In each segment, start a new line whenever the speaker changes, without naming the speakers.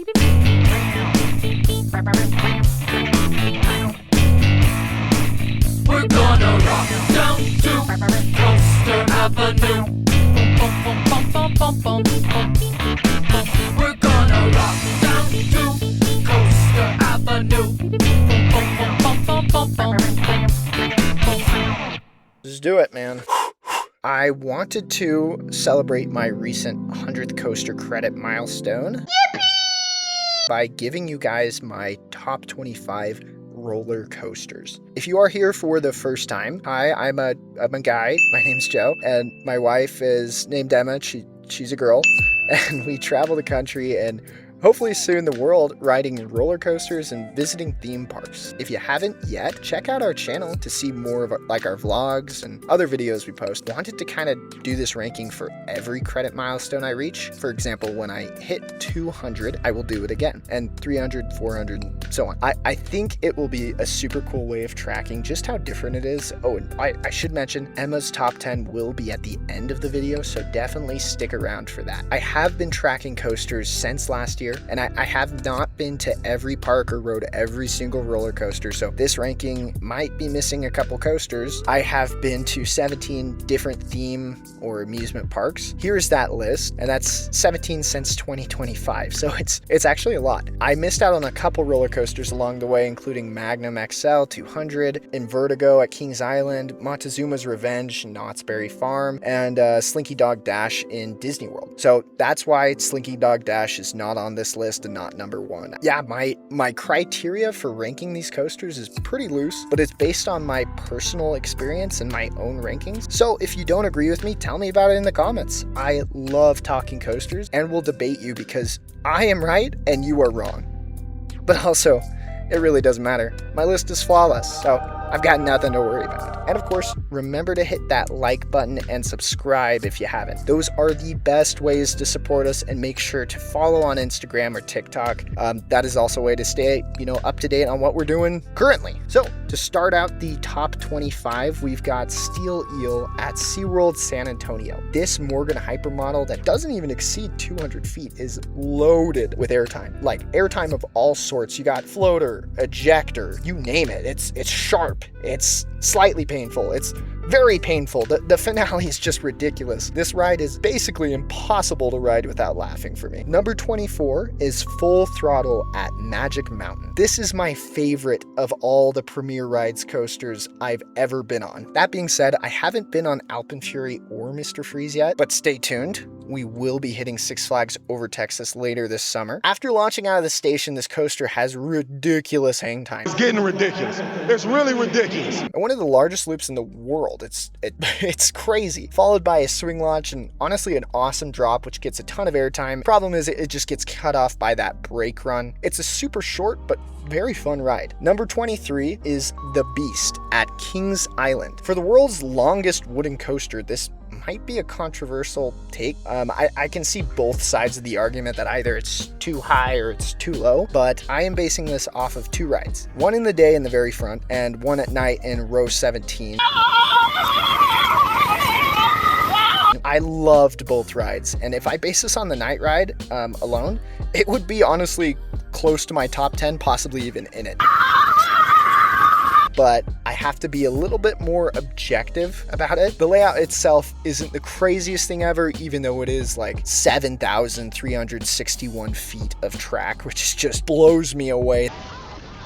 We're gonna rock down to Coaster Avenue. We're gonna rock down to Coaster Avenue.
Just do it, man. I wanted to celebrate my recent 100th coaster credit milestone by giving you guys my top 25 roller coasters. If you are here for the first time, hi, I'm a guy. My name's Joe, and my wife is named Emma. She's a girl, and we travel the country and hopefully soon the world riding roller coasters and visiting theme parks. If you haven't yet, check out our channel to see more of our vlogs and other videos we post. Wanted to kind of do this ranking for every credit milestone I reach. For example, when I hit 200, I will do it again, and 300, 400, and so on. I think it will be a super cool way of tracking just how different it is. Oh, and I should mention, Emma's top 10 will be at the end of the video, so definitely stick around for that. I have been tracking coasters since last year, and I have not been to every park or rode every single roller coaster, so this ranking might be missing a couple coasters. I have been to 17 different theme or amusement parks. Here's that list, and that's 17 since 2025, so it's actually a lot. I missed out on a couple roller coasters along the way, including Magnum XL 200, Invertigo at Kings Island, Montezuma's Revenge in Knott's Berry Farm, and Slinky Dog Dash in Disney World. So that's why Slinky Dog Dash is not on this list and not number one. Yeah, my criteria for ranking these coasters is pretty loose, but it's based on my personal experience and my own rankings. So if you don't agree with me, tell me about it in the comments. I love talking coasters and will debate you because I am right and you are wrong. But also, it really doesn't matter. My list is flawless, so I've got nothing to worry about. And of course, remember to hit that like button and subscribe if you haven't. Those are the best ways to support us, and make sure to follow on Instagram or TikTok. That is also a way to stay, up to date on what we're doing currently. So to start out the top 25, we've got Steel Eel at SeaWorld San Antonio. This Morgan hypermodel that doesn't even exceed 200 feet is loaded with airtime, like airtime of all sorts. You got floater, ejector, you name it. It's sharp, it's slightly painful, it's very painful. The finale is just ridiculous. This ride is basically impossible to ride without laughing for me. Number 24 is Full Throttle at Magic Mountain. This is my favorite of all the Premier Rides coasters I've ever been on. That being said, I haven't been on Alpenfury or Mr. Freeze yet, but stay tuned. We will be hitting Six Flags Over Texas later this summer. After launching out of the station, this coaster has ridiculous hang time.
It's getting ridiculous. It's really ridiculous.
And one of the largest loops in the world. It's crazy. Followed by a swing launch and honestly an awesome drop, which gets a ton of airtime. Problem is it just gets cut off by that brake run. It's a super short but very fun ride. Number 23 is The Beast at Kings Island. For the world's longest wooden coaster, this might be a controversial take. I can see both sides of the argument that either it's too high or it's too low, but I am basing this off of two rides. One in the day in the very front and one at night in row 17. I loved both rides, and if I base this on the night ride alone, it would be honestly close to my top 10, possibly even in it. But I have to be a little bit more objective about it. The layout itself isn't the craziest thing ever, even though it is like 7,361 feet of track, which just blows me away.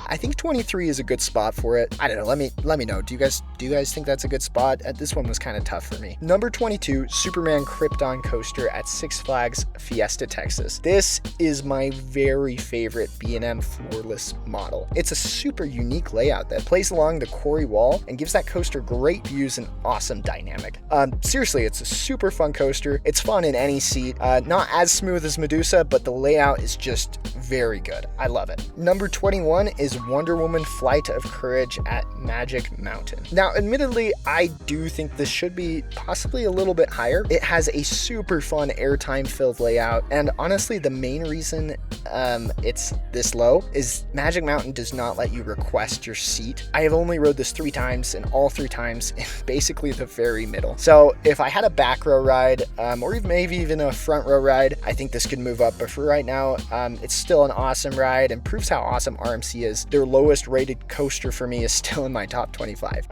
I think 23 is a good spot for it. I don't know. Let me know. Do you guys think that's a good spot? This one was kind of tough for me. Number 22, Superman Krypton coaster at Six Flags Fiesta, Texas. This is my very favorite B&M floorless model. It's a super unique layout that plays along the quarry wall and gives that coaster great views and awesome dynamic. Seriously, it's a super fun coaster. It's fun in any seat. Not as smooth as Medusa, but the layout is just very good. I love it. Number 21 is is Wonder Woman Flight of Courage at Magic Mountain. Now, admittedly, I do think this should be possibly a little bit higher. It has a super fun airtime filled layout, and honestly, the main reason it's this low is Magic Mountain does not let you request your seat. I have only rode this 3 times, and all 3 times in basically the very middle. So if I had a back row ride, or maybe even a front row ride, I think this could move up. But for right now, it's still an awesome ride and proves how awesome RMC is. Their lowest rated coaster for me is still in my top 25.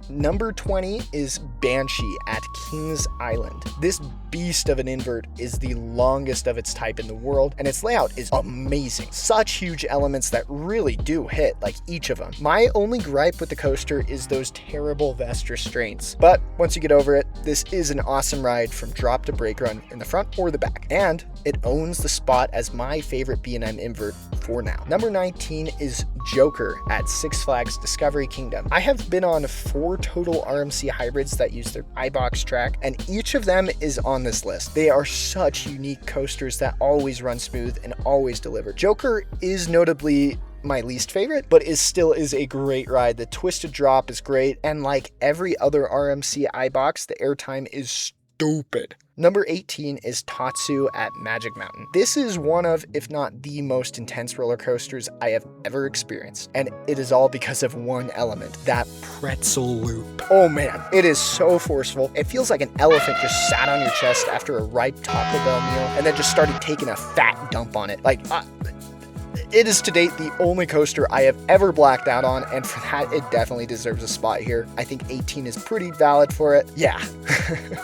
Number 20 is Banshee at Kings Island. This beast of an invert is the longest of its type in the world, and its layout is amazing. Such huge elements that really do hit, like each of them. My only gripe with the coaster is those terrible vest restraints, but once you get over it, this is an awesome ride from drop to brake run in the front or the back, and it owns the spot as my favorite B&M invert for now. Number 19 is Joker at Six Flags Discovery Kingdom. I have been on 4 total RMC hybrids that use their iBox track, and each of them is on this list. They are such unique coasters that always run smooth and always deliver. Joker is notably my least favorite, but still is a great ride. The twisted drop is great, and like every other RMC iBox, the airtime is stupid. Number 18 is Tatsu at Magic Mountain. This is one of, if not the most intense roller coasters I have ever experienced, and it is all because of one element, that pretzel loop. Oh man, it is so forceful. It feels like an elephant just sat on your chest after a ripe Taco Bell meal and then just started taking a fat dump on it. It is to date the only coaster I have ever blacked out on, and for that, it definitely deserves a spot here. I think 18 is pretty valid for it. Yeah,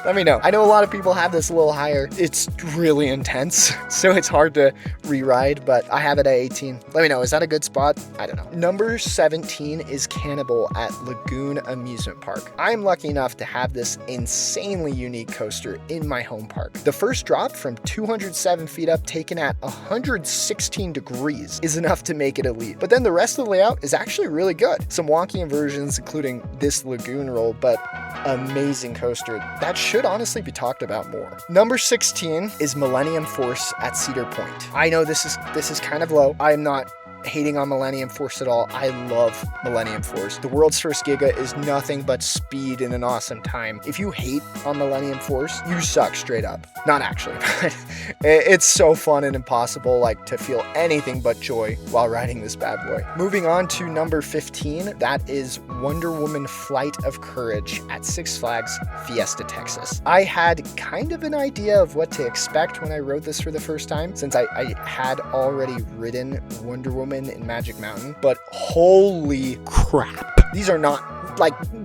let me know. I know a lot of people have this a little higher. It's really intense, so it's hard to re-ride, but I have it at 18. Let me know, is that a good spot? I don't know. Number 17 is Cannibal at Lagoon Amusement Park. I'm lucky enough to have this insanely unique coaster in my home park. The first drop from 207 feet up, taken at 116 degrees, is enough to make it elite. But then the rest of the layout is actually really good. Some wonky inversions, including this lagoon roll, but amazing coaster that should honestly be talked about more. Number 16 is Millennium Force at Cedar Point. I know this is kind of low. I am not hating on Millennium Force at all. I love Millennium Force. The world's first Giga is nothing but speed in an awesome time. If you hate on Millennium Force, you suck straight up. Not actually, but it's so fun and impossible to feel anything but joy while riding this bad boy. Moving on to number 15, that is Wonder Woman Flight of Courage at Six Flags Fiesta, Texas. I had kind of an idea of what to expect when I rode this for the first time, since I had already ridden Wonder Woman in Magic Mountain, but holy crap. These are not,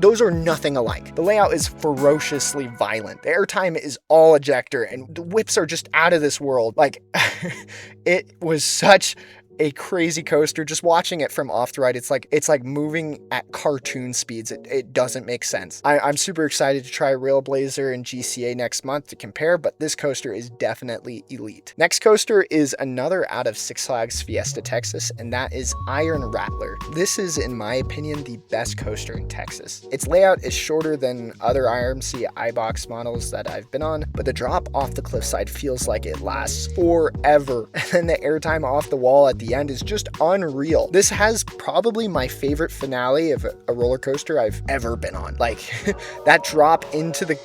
those are nothing alike. The layout is ferociously violent. The airtime is all ejector, and the whips are just out of this world. It was such a crazy coaster. Just watching it from off the ride, it's like moving at cartoon speeds. It doesn't make sense. I'm super excited to try Railblazer and GCA next month to compare, but this coaster is definitely elite. Next coaster is another out of Six Flags Fiesta, Texas, and that is Iron Rattler. This is, in my opinion, the best coaster in Texas. Its layout is shorter than other IRMC iBox models that I've been on, but the drop off the cliffside feels like it lasts forever. And then the airtime off the wall at the end is just unreal. This has probably my favorite finale of a roller coaster I've ever been on. That drop into the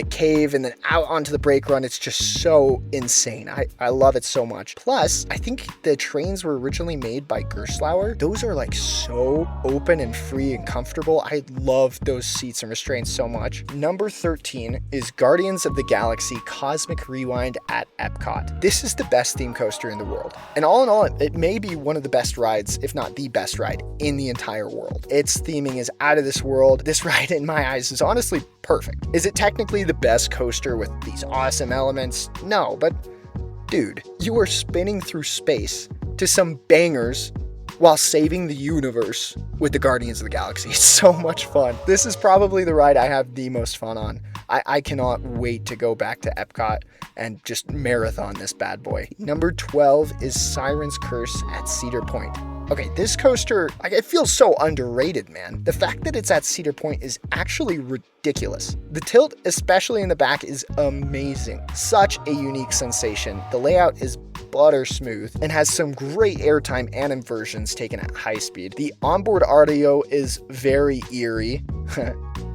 cave and then out onto the brake run, it's just so insane. I love it so much. Plus, I think the trains were originally made by Gerstlauer. Those are so open and free and comfortable. I love those seats and restraints so much. Number 13 is Guardians of the Galaxy Cosmic Rewind at Epcot. This is the best theme coaster in the world. And all in all, it may be one of the best rides, if not the best ride in the entire world. Its theming is out of this world. This ride, in my eyes, is honestly perfect. Is it technically the best coaster with these awesome elements? No, but dude, you are spinning through space to some bangers while saving the universe with the Guardians of the Galaxy. It's so much fun. This is probably the ride I have the most fun on. I cannot wait to go back to Epcot and just marathon this bad boy. Number 12 is Siren's Curse at Cedar Point. Okay, this coaster, it feels so underrated, man. The fact that it's at Cedar Point is actually ridiculous. The tilt, especially in the back, is amazing. Such a unique sensation. The layout is butter smooth and has some great airtime and inversions taken at high speed. The onboard audio is very eerie.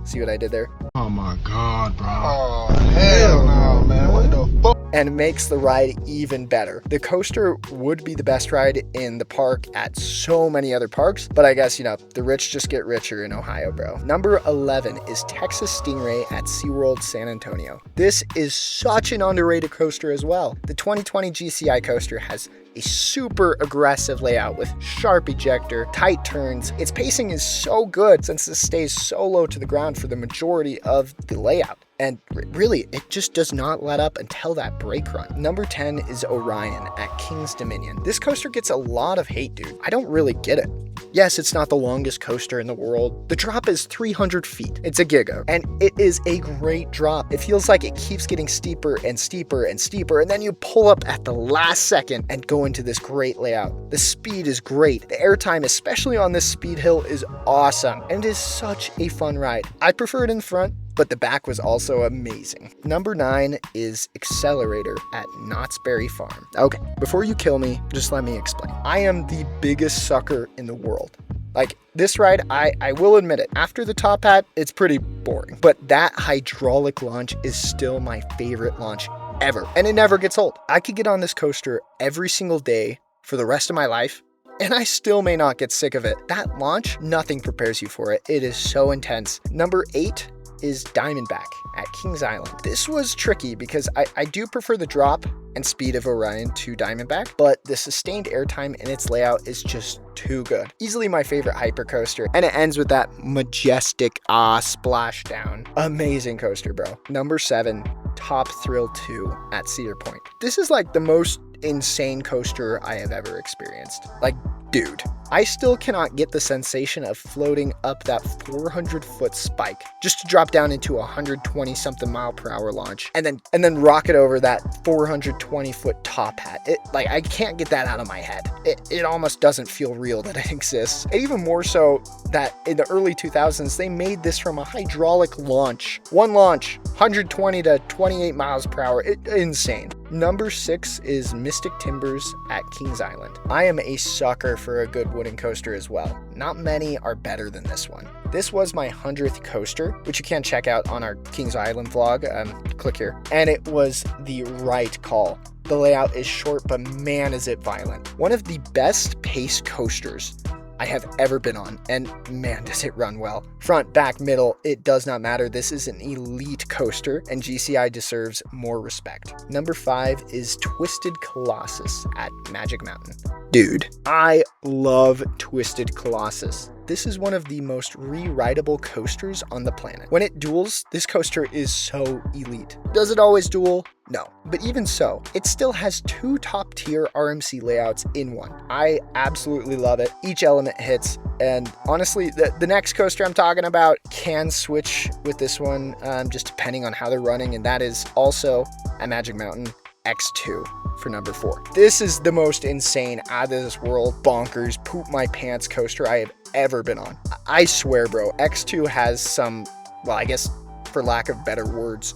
See what I did there?
Oh my God, bro. Oh, hell no, man. What the fuck?
And makes the ride even better. The coaster would be the best ride in the park at so many other parks, but I guess, the rich just get richer in Ohio, bro. Number 11 is Texas Stingray at SeaWorld San Antonio. This is such an underrated coaster as well. The 2020 GCI coaster has a super aggressive layout with sharp ejector, tight turns. Its pacing is so good since it stays so low to the ground for the majority of the layout. And really, it just does not let up until that brake run. Number 10 is Orion at King's Dominion. This coaster gets a lot of hate, dude. I don't really get it. Yes, it's not the longest coaster in the world. The drop is 300 feet. It's a giga, and it is a great drop. It feels like it keeps getting steeper and steeper and steeper, and then you pull up at the last second and go into this great layout. The speed is great. The airtime, especially on this speed hill, is awesome, and it is such a fun ride. I prefer it in front, but the back was also amazing. Number 9 is Accelerator at Knott's Berry Farm. Okay, before you kill me, just let me explain. I am the biggest sucker in the world. Like, this ride, I will admit it, after the top hat, it's pretty boring. But that hydraulic launch is still my favorite launch ever, and it never gets old. I could get on this coaster every single day for the rest of my life, and I still may not get sick of it. That launch, nothing prepares you for it. It is so intense. Number 8 is Diamondback at Kings Island. This was tricky because I do prefer the drop and speed of Orion to Diamondback, but the sustained airtime in its layout is just too good. Easily my favorite hypercoaster, and it ends with that majestic splashdown. Amazing coaster, bro. Number 7, Top Thrill 2 at Cedar Point. This is like the most insane coaster I have ever experienced. Like, dude, I still cannot get the sensation of floating up that 400-foot spike just to drop down into a 120-something mile per hour launch and then rocket over that 420-foot top hat. I can't get that out of my head. It almost doesn't feel real that it exists. And even more so that in the early 2000s, they made this from a hydraulic launch. One launch, 120 to 28 miles per hour. Insane. Number 6 is Mystic Timbers at Kings Island. I am a sucker for a good wooden coaster as well. Not many are better than this one. This was my 100th coaster, which you can check out on our Kings Island vlog. Click here. And it was the right call. The layout is short, but man, is it violent. One of the best paced coasters I have ever been on, and man, does it run well. Front, back, middle, it does not matter. This is an elite coaster, and GCI deserves more respect. Number 5 is Twisted Colossus at Magic Mountain. Dude, I love Twisted Colossus. This is one of the most re-rideable coasters on the planet. When it duels, this coaster is so elite. Does it always duel? No, but even so, it still has 2 top-tier RMC layouts in one. I absolutely love it. Each element hits, and honestly, the next coaster I'm talking about can switch with this one, just depending on how they're running, and that is also at Magic Mountain X2 for number 4. This is the most insane, out of this world, bonkers, poop my pants coaster I have ever been on. I swear, bro, X2 has some, well, I guess for lack of better words,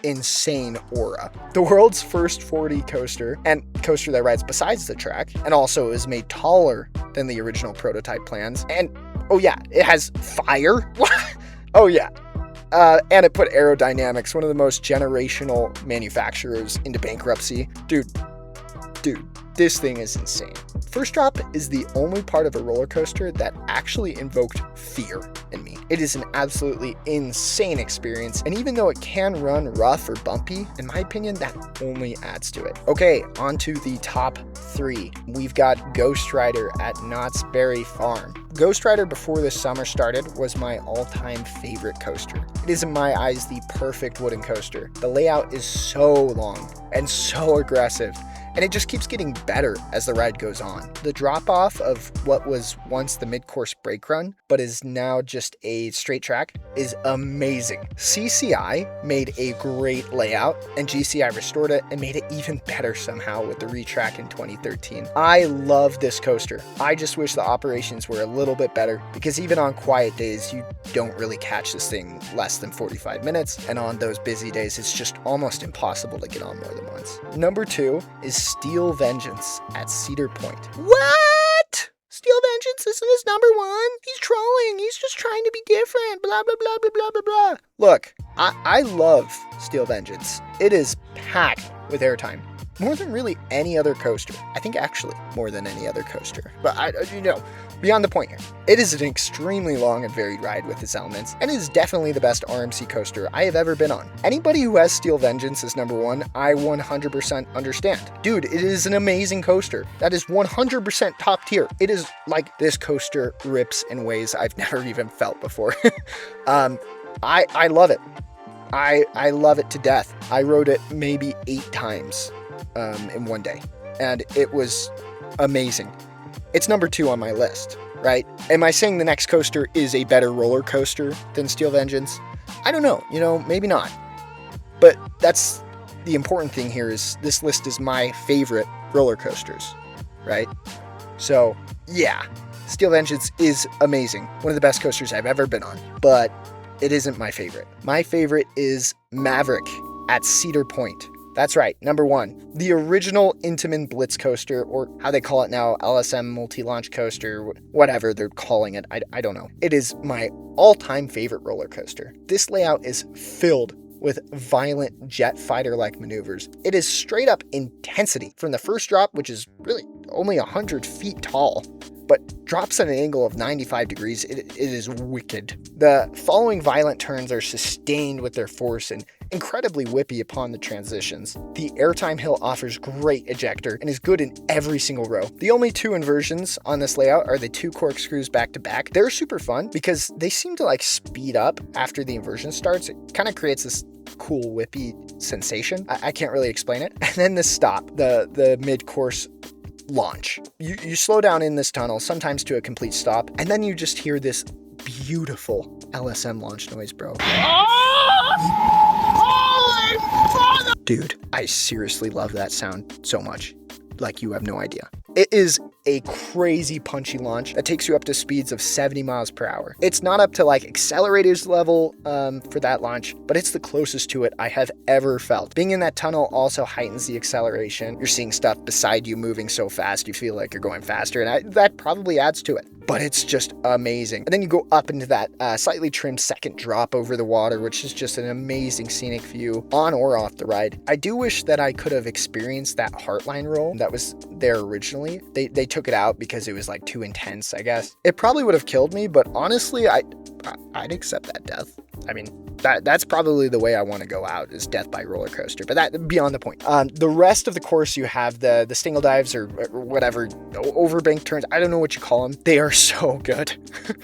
insane aura. The world's first 4D coaster, and coaster that rides besides the track, and also is made taller than the original prototype plans. And oh yeah, it has fire. Oh yeah. And it put Aerodynamics, one of the most generational manufacturers, into bankruptcy. Dude, this thing is insane. First Drop is the only part of a roller coaster that actually invoked fear in me. It is an absolutely insane experience, and even though it can run rough or bumpy, in my opinion, that only adds to it. Okay, on to the top 3. We've got Ghost Rider at Knott's Berry Farm. Ghost Rider, before this summer started, was my all-time favorite coaster. It is, in my eyes, the perfect wooden coaster. The layout is so long and so aggressive, and it just keeps getting better as the ride goes on. The drop-off of what was once the mid-course brake run, but is now just a straight track, is amazing. CCI made a great layout, and GCI restored it and made it even better somehow with the retrack in 2013. I love this coaster. I just wish the operations were a little bit better, because even on quiet days, you don't really catch this thing less than 45 minutes, and on those busy days, it's just almost impossible to get on more than once. Number 2 is Steel Vengeance at Cedar Point. What? Steel Vengeance isn't his number one? He's trolling. He's just trying to be different. Blah, blah, blah, blah, blah, blah, blah. Look, I love Steel Vengeance. It is packed with airtime. More than really any other coaster. I think actually more than any other coaster. But beyond the point here. It is an extremely long and varied ride with its elements, and it is definitely the best RMC coaster I have ever been on. Anybody who has Steel Vengeance as number one, I 100% understand. Dude, it is an amazing coaster. That is 100% top tier. It is like this coaster rips in ways I've never even felt before. I love it. I love it to death. I rode it maybe 8 times in one day, and it was amazing. It's number 2 on my list, right? Am I saying the next coaster is a better roller coaster than Steel Vengeance? I don't know, maybe not. But that's the important thing here, is this list is my favorite roller coasters, right? So yeah, Steel Vengeance is amazing. One of the best coasters I've ever been on, but it isn't my favorite. My favorite is Maverick at Cedar Point. That's right, number 1. The original Intamin Blitz coaster, or how they call it now, LSM Multi-Launch Coaster, whatever they're calling it, I don't know. It is my all-time favorite roller coaster. This layout is filled with violent jet fighter-like maneuvers. It is straight up intensity. From the first drop, which is really only 100 feet tall, but drops at an angle of 95 degrees, it is wicked. The following violent turns are sustained with their force and incredibly whippy upon the transitions. The airtime hill offers great ejector and is good in every single row. The only 2 inversions on this layout are the 2 corkscrews back to back. They're super fun because they seem to like speed up after the inversion starts. It kind of creates this cool whippy sensation. I can't really explain it. And then the stop, the mid-course launch. You slow down in this tunnel, sometimes to a complete stop, and then you just hear this beautiful LSM launch noise, bro. Dude, I seriously love that sound so much. Like, you have no idea. It is a crazy punchy launch that takes you up to speeds of 70 miles per hour. It's not up to like accelerators level for that launch, but it's the closest to it I have ever felt. Being in that tunnel also heightens the acceleration. You're seeing stuff beside you moving so fast, you feel like you're going faster, and that probably adds to it. But it's just amazing. And then you go up into that slightly trimmed second drop over the water, which is just an amazing scenic view on or off the ride. I do wish that I could have experienced that Heartline roll that was there originally. They took it out because it was like too intense, I guess. It probably would have killed me, but honestly, I'd accept that death. I mean, that's probably the way I want to go out, is death by roller coaster, but that beyond the point. The rest of the course, you have the stingle dives or whatever, overbank turns, I don't know what you call them. They are so good.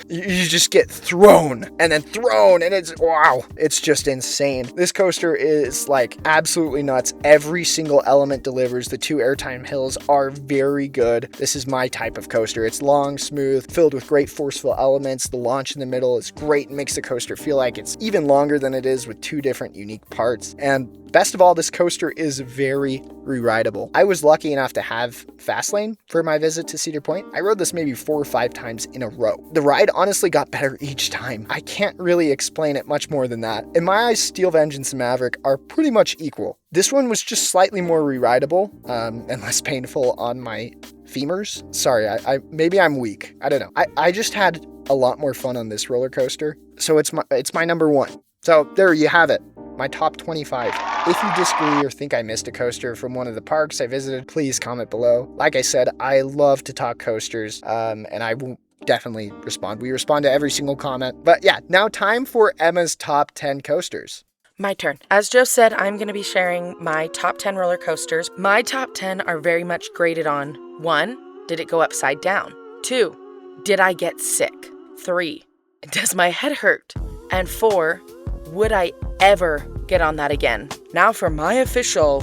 You just get thrown and then thrown, and it's, wow, it's just insane. This coaster is like absolutely nuts. Every single element delivers. The 2 airtime hills are very good. This is my type of coaster. It's long, smooth, filled with great forceful elements. The launch in the middle is great and makes the coaster feel like it's even longer than it is, with 2 different unique parts. And best of all, this coaster is very re-rideable. I was lucky enough to have Fastlane for my visit to Cedar Point. I rode this maybe 4 or 5 times in a row. The ride honestly got better each time. I can't really explain it much more than that. In my eyes, Steel Vengeance and Maverick are pretty much equal. This one was just slightly more re-rideable and less painful on my femurs. Sorry, maybe I'm weak. I don't know. I just had a lot more fun on this roller coaster, so it's my number 1. So there you have it, my top 25. If you disagree or think I missed a coaster from one of the parks I visited, please comment below. Like I said, I love to talk coasters, and I will definitely respond. We respond to every single comment. But yeah, now time for Emma's top 10 coasters.
My turn. As Joe said, I'm going to be sharing my top 10 roller coasters. My top 10 are very much graded on 1, did it go upside down? 2, did I get sick? 3, does my head hurt? And 4, would I ever get on that again? Now for my official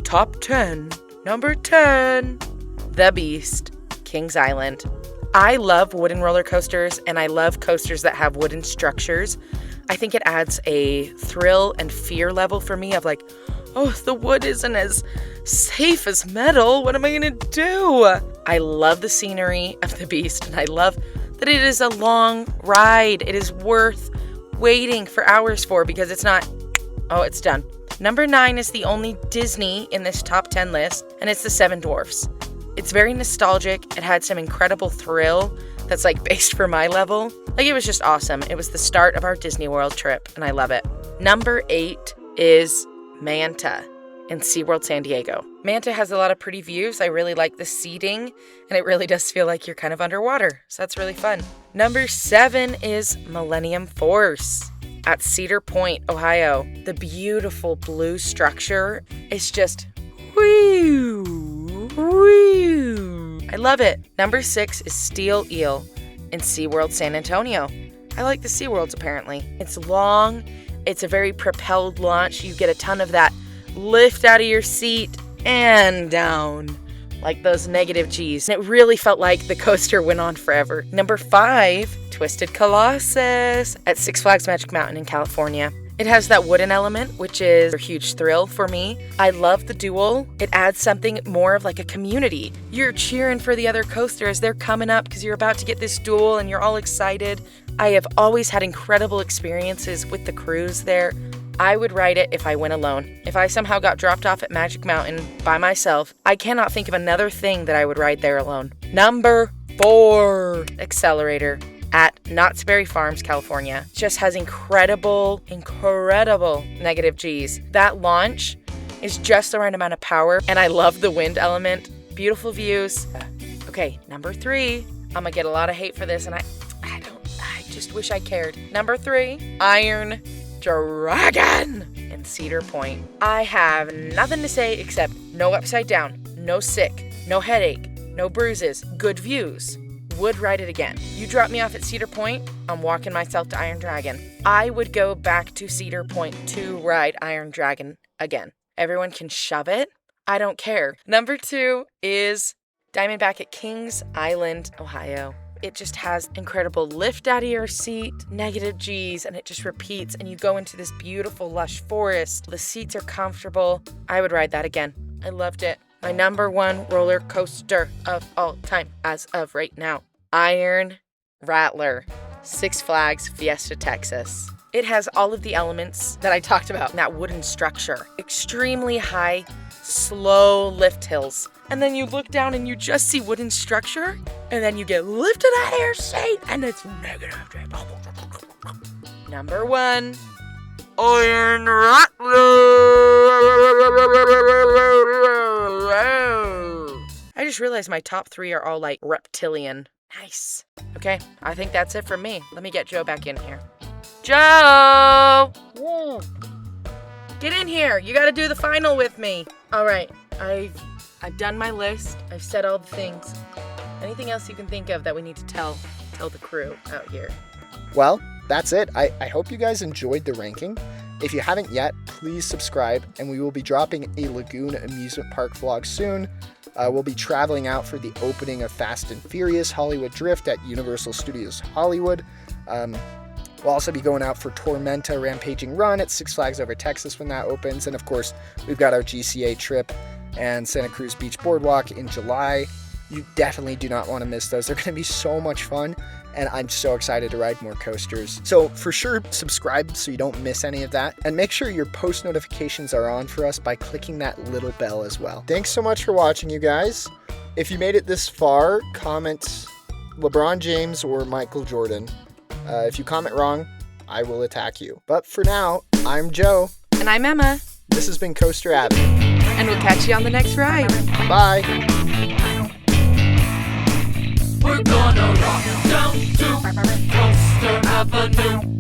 top 10. Number 10, The Beast, Kings Island. I love wooden roller coasters, and I love coasters that have wooden structures. I think it adds a thrill and fear level for me of like, oh, the wood isn't as safe as metal. What am I gonna do? I love the scenery of The Beast, and I love that it is a long ride. It is worth waiting for hours for, because it's not, oh, it's done. Number 9 is the only Disney in this top 10 list, and it's the Seven Dwarfs. It's very nostalgic. It had some incredible thrill that's like based for my level. Like, it was just awesome. It was the start of our Disney World trip, and I love it. Number 8 is Manta in SeaWorld San Diego. Manta has a lot of pretty views. I really like the seating, and it really does feel like you're kind of underwater, so that's really fun. Number 7 is Millennium Force at Cedar Point, Ohio. The beautiful blue structure is just woo, woo. I love it. Number 6 is Steel Eel in SeaWorld San Antonio. I like the SeaWorlds apparently. It's long, it's a very propelled launch. You get a ton of that lift out of your seat and down, like those negative G's. And it really felt like the coaster went on forever. Number 5, Twisted Colossus at Six Flags Magic Mountain in California. It has that wooden element, which is a huge thrill for me. I love the duel. It adds something more of like a community. You're cheering for the other coaster as they're coming up because you're about to get this duel and you're all excited. I have always had incredible experiences with the cruise there. I would ride it if I went alone. If I somehow got dropped off at Magic Mountain by myself, I cannot think of another thing that I would ride there alone. Number 4, Accelerator at Knott's Berry Farms, California. Just has incredible negative G's. That launch is just the right amount of power, and I love the wind element. Beautiful views. Okay, number 3. I'm gonna get a lot of hate for this, and I just wish I cared. Number 3, Iron Dragon in Cedar Point. I have nothing to say except no upside down, no sick, no headache, no bruises, good views. Would ride it again. You drop me off at Cedar Point, I'm walking myself to Iron Dragon. I would go back to Cedar Point to ride Iron Dragon again. Everyone can shove it. I don't care. Number 2 is Diamondback at Kings Island, Ohio. It just has incredible lift out of your seat, negative G's, and it just repeats, and you go into this beautiful lush forest. The seats are comfortable. I would ride that again. I loved it. My number 1 roller coaster of all time as of right now. Iron Rattler, Six Flags Fiesta, Texas. It has all of the elements that I talked about in that wooden structure. Extremely high, slow lift hills. And then you look down and you just see wooden structure, and then you get lifted out of your seat, and it's negative. Number 1, Iron Rattler. I just realized my top 3 are all like reptilian. Nice. Okay, I think that's it for me. Let me get Joe back in here. Joe! Get in here. You gotta do the final with me. All right, I've done my list. I've said all the things. Anything else you can think of that we need to tell the crew out here?
Well, that's it. I hope you guys enjoyed the ranking. If you haven't yet, please subscribe, and we will be dropping a Lagoon Amusement Park vlog soon. We'll be traveling out for the opening of Fast and Furious Hollywood Drift at Universal Studios Hollywood. We'll also be going out for Tormenta Rampaging Run at Six Flags Over Texas when that opens. And of course, we've got our GCA trip and Santa Cruz Beach Boardwalk in July. You definitely do not want to miss those. They're going to be so much fun, and I'm so excited to ride more coasters. So for sure, subscribe so you don't miss any of that, and make sure your post notifications are on for us by clicking that little bell as well. Thanks so much for watching, you guys. If you made it this far, comment LeBron James or Michael Jordan. If you comment wrong, I will attack you. But for now, I'm Joe.
And I'm Emma.
This has been Coaster Avenue.
And we'll catch you on the next ride.
Bye.
We're gonna rock down to Coaster Avenue.